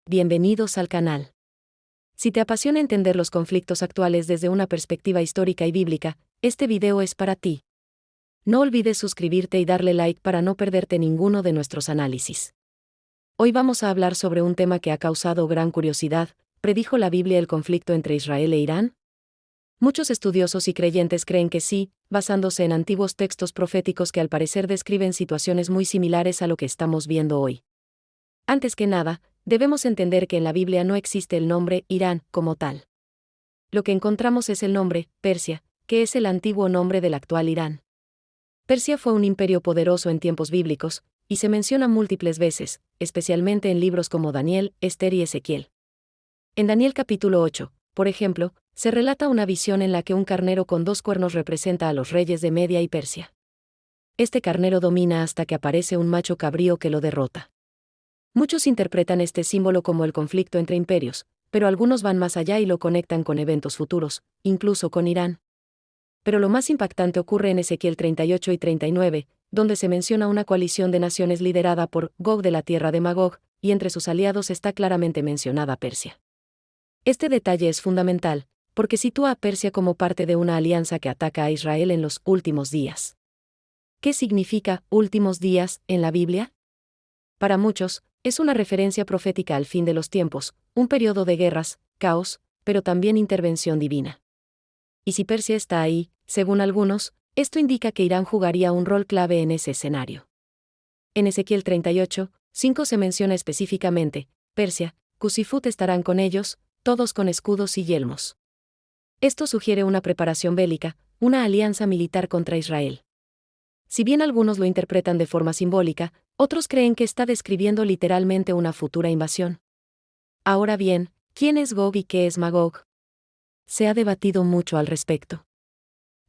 bienvenidos al canal. Si te apasiona entender los conflictos actuales desde una perspectiva histórica y bíblica, este video es para ti. No olvides suscribirte y darle like para no perderte ninguno de nuestros análisis. Hoy vamos a hablar sobre un tema que ha causado gran curiosidad. ¿Predijo la Biblia el conflicto entre Israel e Irán? Muchos estudiosos y creyentes creen que sí, basándose en antiguos textos proféticos que al parecer describen situaciones muy similares a lo que estamos viendo hoy. Antes que nada, debemos entender que en la Biblia no existe el nombre Irán como tal. Lo que encontramos es el nombre Persia, que es el antiguo nombre del actual Irán. Persia fue un imperio poderoso en tiempos bíblicos, y se menciona múltiples veces, especialmente en libros como Daniel, Esther y Ezequiel. En Daniel capítulo 8, por ejemplo, se relata una visión en la que un carnero con 2 cuernos representa a los reyes de Media y Persia. Este carnero domina hasta que aparece un macho cabrío que lo derrota. Muchos interpretan este símbolo como el conflicto entre imperios, pero algunos van más allá y lo conectan con eventos futuros, incluso con Irán. Pero lo más impactante ocurre en Ezequiel 38 y 39, donde se menciona una coalición de naciones liderada por Gog de la tierra de Magog, y entre sus aliados está claramente mencionada Persia. Este detalle es fundamental, porque sitúa a Persia como parte de una alianza que ataca a Israel en los últimos días. ¿Qué significa últimos días en la Biblia? Para muchos, es una referencia profética al fin de los tiempos, un periodo de guerras, caos, pero también intervención divina. Y si Persia está ahí, según algunos, esto indica que Irán jugaría un rol clave en ese escenario. En Ezequiel 38, 5 se menciona específicamente, Persia, Cus y Fut estarán con ellos, todos con escudos y yelmos. Esto sugiere una preparación bélica, una alianza militar contra Israel. Si bien algunos lo interpretan de forma simbólica, otros creen que está describiendo literalmente una futura invasión. Ahora bien, ¿quién es Gog y qué es Magog? Se ha debatido mucho al respecto.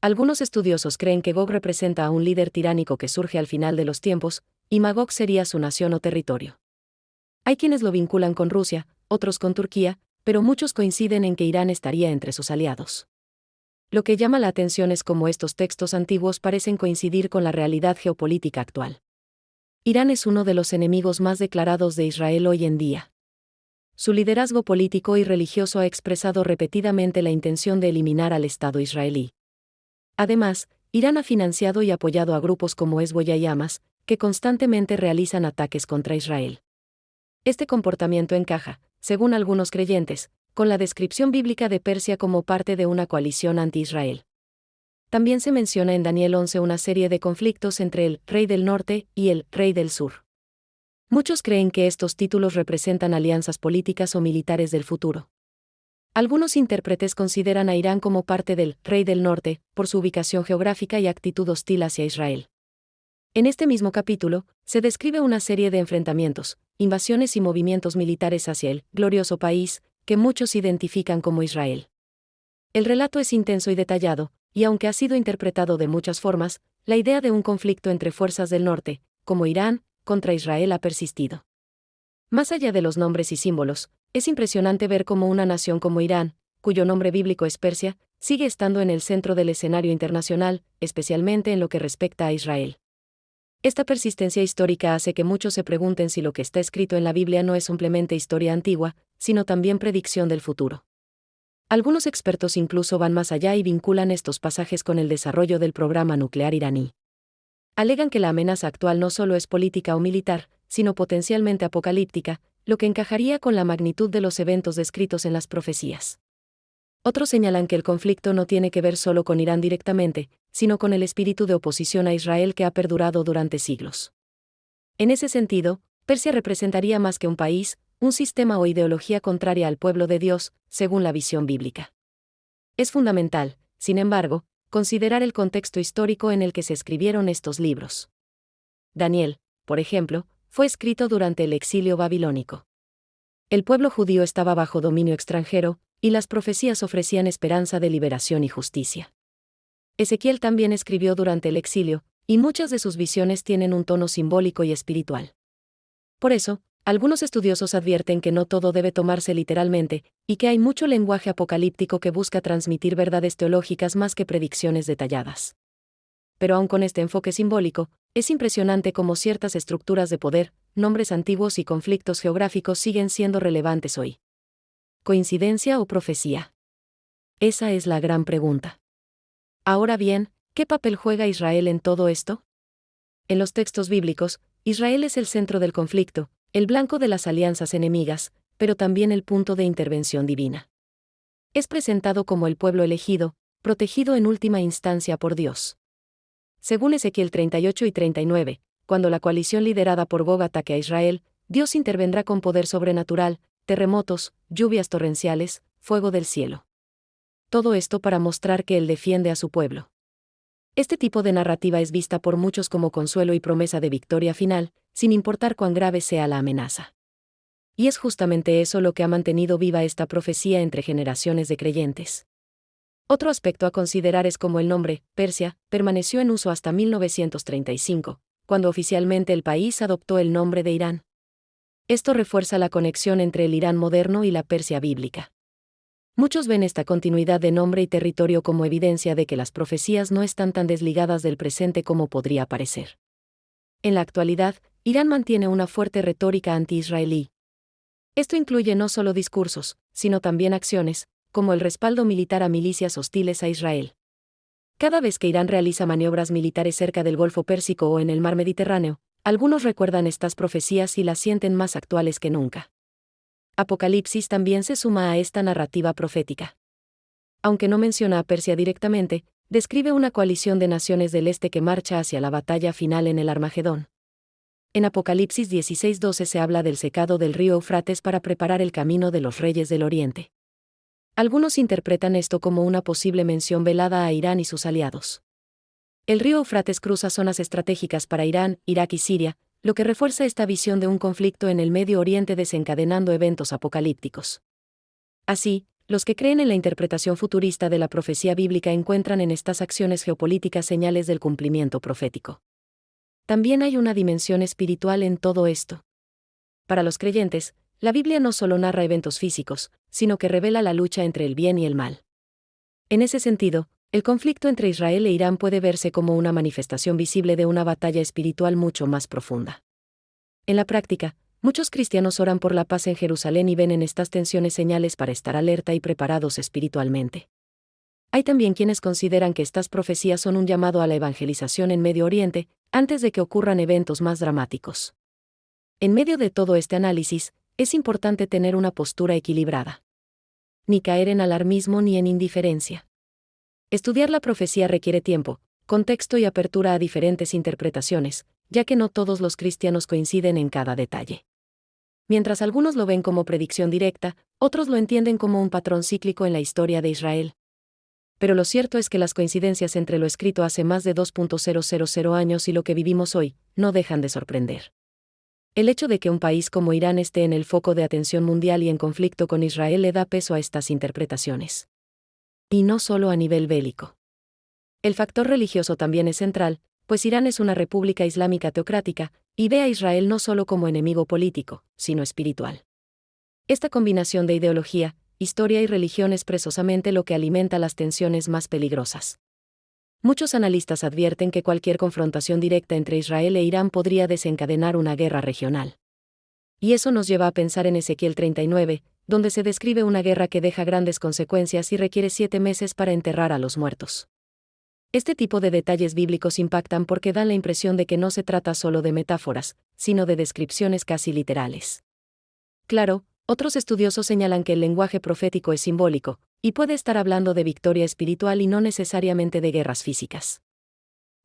Algunos estudiosos creen que Gog representa a un líder tiránico que surge al final de los tiempos, y Magog sería su nación o territorio. Hay quienes lo vinculan con Rusia, otros con Turquía, pero muchos coinciden en que Irán estaría entre sus aliados. Lo que llama la atención es cómo estos textos antiguos parecen coincidir con la realidad geopolítica actual. Irán es uno de los enemigos más declarados de Israel hoy en día. Su liderazgo político y religioso ha expresado repetidamente la intención de eliminar al Estado israelí. Además, Irán ha financiado y apoyado a grupos como Hezbollah y Hamas, que constantemente realizan ataques contra Israel. Este comportamiento encaja, según algunos creyentes, con la descripción bíblica de Persia como parte de una coalición anti-Israel. También se menciona en Daniel 11 una serie de conflictos entre el rey del norte y el rey del sur. Muchos creen que estos títulos representan alianzas políticas o militares del futuro. Algunos intérpretes consideran a Irán como parte del rey del norte, por su ubicación geográfica y actitud hostil hacia Israel. En este mismo capítulo, se describe una serie de enfrentamientos, invasiones y movimientos militares hacia el glorioso país, que muchos identifican como Israel. El relato es intenso y detallado, y aunque ha sido interpretado de muchas formas, la idea de un conflicto entre fuerzas del norte, como Irán, contra Israel ha persistido. Más allá de los nombres y símbolos, es impresionante ver cómo una nación como Irán, cuyo nombre bíblico es Persia, sigue estando en el centro del escenario internacional, especialmente en lo que respecta a Israel. Esta persistencia histórica hace que muchos se pregunten si lo que está escrito en la Biblia no es simplemente historia antigua, sino también predicción del futuro. Algunos expertos incluso van más allá y vinculan estos pasajes con el desarrollo del programa nuclear iraní. Alegan que la amenaza actual no solo es política o militar, sino potencialmente apocalíptica, lo que encajaría con la magnitud de los eventos descritos en las profecías. Otros señalan que el conflicto no tiene que ver solo con Irán directamente, sino con el espíritu de oposición a Israel que ha perdurado durante siglos. En ese sentido, Persia representaría más que un país, un sistema o ideología contraria al pueblo de Dios, según la visión bíblica. Es fundamental, sin embargo, considerar el contexto histórico en el que se escribieron estos libros. Daniel, por ejemplo, fue escrito durante el exilio babilónico. El pueblo judío estaba bajo dominio extranjero, y las profecías ofrecían esperanza de liberación y justicia. Ezequiel también escribió durante el exilio, y muchas de sus visiones tienen un tono simbólico y espiritual. Por eso, algunos estudiosos advierten que no todo debe tomarse literalmente, y que hay mucho lenguaje apocalíptico que busca transmitir verdades teológicas más que predicciones detalladas. Pero aun con este enfoque simbólico, es impresionante cómo ciertas estructuras de poder, nombres antiguos y conflictos geográficos siguen siendo relevantes hoy. ¿Coincidencia o profecía? Esa es la gran pregunta. Ahora bien, ¿qué papel juega Israel en todo esto? En los textos bíblicos, Israel es el centro del conflicto, el blanco de las alianzas enemigas, pero también el punto de intervención divina. Es presentado como el pueblo elegido, protegido en última instancia por Dios. Según Ezequiel 38 y 39, cuando la coalición liderada por Gog ataque a Israel, Dios intervendrá con poder sobrenatural, terremotos, lluvias torrenciales, fuego del cielo. Todo esto para mostrar que Él defiende a su pueblo. Este tipo de narrativa es vista por muchos como consuelo y promesa de victoria final, sin importar cuán grave sea la amenaza. Y es justamente eso lo que ha mantenido viva esta profecía entre generaciones de creyentes. Otro aspecto a considerar es cómo el nombre, Persia, permaneció en uso hasta 1935, cuando oficialmente el país adoptó el nombre de Irán. Esto refuerza la conexión entre el Irán moderno y la Persia bíblica. Muchos ven esta continuidad de nombre y territorio como evidencia de que las profecías no están tan desligadas del presente como podría parecer. En la actualidad, Irán mantiene una fuerte retórica anti-israelí. Esto incluye no solo discursos, sino también acciones, como el respaldo militar a milicias hostiles a Israel. Cada vez que Irán realiza maniobras militares cerca del Golfo Pérsico o en el Mar Mediterráneo, algunos recuerdan estas profecías y las sienten más actuales que nunca. Apocalipsis también se suma a esta narrativa profética. Aunque no menciona a Persia directamente, describe una coalición de naciones del este que marcha hacia la batalla final en el Armagedón. En Apocalipsis 16:12 se habla del secado del río Eufrates para preparar el camino de los reyes del Oriente. Algunos interpretan esto como una posible mención velada a Irán y sus aliados. El río Eufrates cruza zonas estratégicas para Irán, Irak y Siria, lo que refuerza esta visión de un conflicto en el Medio Oriente desencadenando eventos apocalípticos. Así, los que creen en la interpretación futurista de la profecía bíblica encuentran en estas acciones geopolíticas señales del cumplimiento profético. También hay una dimensión espiritual en todo esto. Para los creyentes, la Biblia no solo narra eventos físicos, sino que revela la lucha entre el bien y el mal. En ese sentido, el conflicto entre Israel e Irán puede verse como una manifestación visible de una batalla espiritual mucho más profunda. En la práctica, muchos cristianos oran por la paz en Jerusalén y ven en estas tensiones señales para estar alerta y preparados espiritualmente. Hay también quienes consideran que estas profecías son un llamado a la evangelización en Medio Oriente, antes de que ocurran eventos más dramáticos. En medio de todo este análisis, es importante tener una postura equilibrada. Ni caer en alarmismo ni en indiferencia. Estudiar la profecía requiere tiempo, contexto y apertura a diferentes interpretaciones, ya que no todos los cristianos coinciden en cada detalle. Mientras algunos lo ven como predicción directa, otros lo entienden como un patrón cíclico en la historia de Israel. Pero lo cierto es que las coincidencias entre lo escrito hace más de 2.000 años y lo que vivimos hoy, no dejan de sorprender. El hecho de que un país como Irán esté en el foco de atención mundial y en conflicto con Israel le da peso a estas interpretaciones. Y no solo a nivel bélico. El factor religioso también es central, pues Irán es una república islámica teocrática, y ve a Israel no solo como enemigo político, sino espiritual. Esta combinación de ideología, historia y religión es precisamente lo que alimenta las tensiones más peligrosas. Muchos analistas advierten que cualquier confrontación directa entre Israel e Irán podría desencadenar una guerra regional. Y eso nos lleva a pensar en Ezequiel 39, donde se describe una guerra que deja grandes consecuencias y requiere 7 meses para enterrar a los muertos. Este tipo de detalles bíblicos impactan porque dan la impresión de que no se trata solo de metáforas, sino de descripciones casi literales. Claro, otros estudiosos señalan que el lenguaje profético es simbólico, y puede estar hablando de victoria espiritual y no necesariamente de guerras físicas.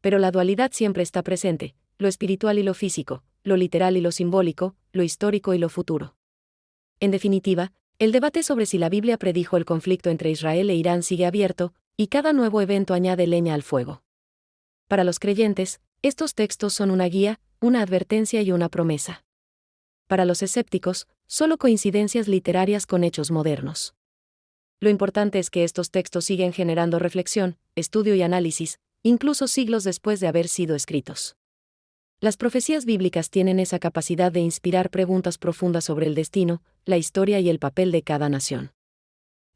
Pero la dualidad siempre está presente, lo espiritual y lo físico, lo literal y lo simbólico, lo histórico y lo futuro. En definitiva, el debate sobre si la Biblia predijo el conflicto entre Israel e Irán sigue abierto, y cada nuevo evento añade leña al fuego. Para los creyentes, estos textos son una guía, una advertencia y una promesa. Para los escépticos, solo coincidencias literarias con hechos modernos. Lo importante es que estos textos siguen generando reflexión, estudio y análisis, incluso siglos después de haber sido escritos. Las profecías bíblicas tienen esa capacidad de inspirar preguntas profundas sobre el destino, la historia y el papel de cada nación.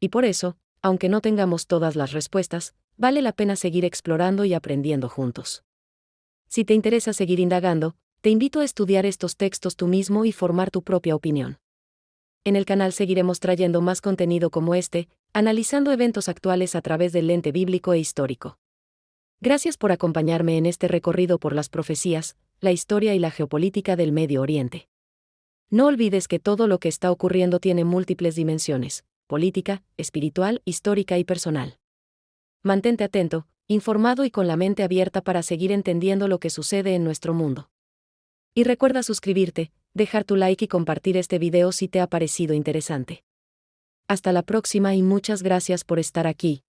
Y por eso, aunque no tengamos todas las respuestas, vale la pena seguir explorando y aprendiendo juntos. Si te interesa seguir indagando, Te invito a estudiar estos textos tú mismo y formar tu propia opinión. En el canal seguiremos trayendo más contenido como este, analizando eventos actuales a través del lente bíblico e histórico. Gracias por acompañarme en este recorrido por las profecías, la historia y la geopolítica del Medio Oriente. No olvides que todo lo que está ocurriendo tiene múltiples dimensiones: política, espiritual, histórica y personal. Mantente atento, informado y con la mente abierta para seguir entendiendo lo que sucede en nuestro mundo. Y recuerda suscribirte, dejar tu like y compartir este video si te ha parecido interesante. Hasta la próxima y muchas gracias por estar aquí.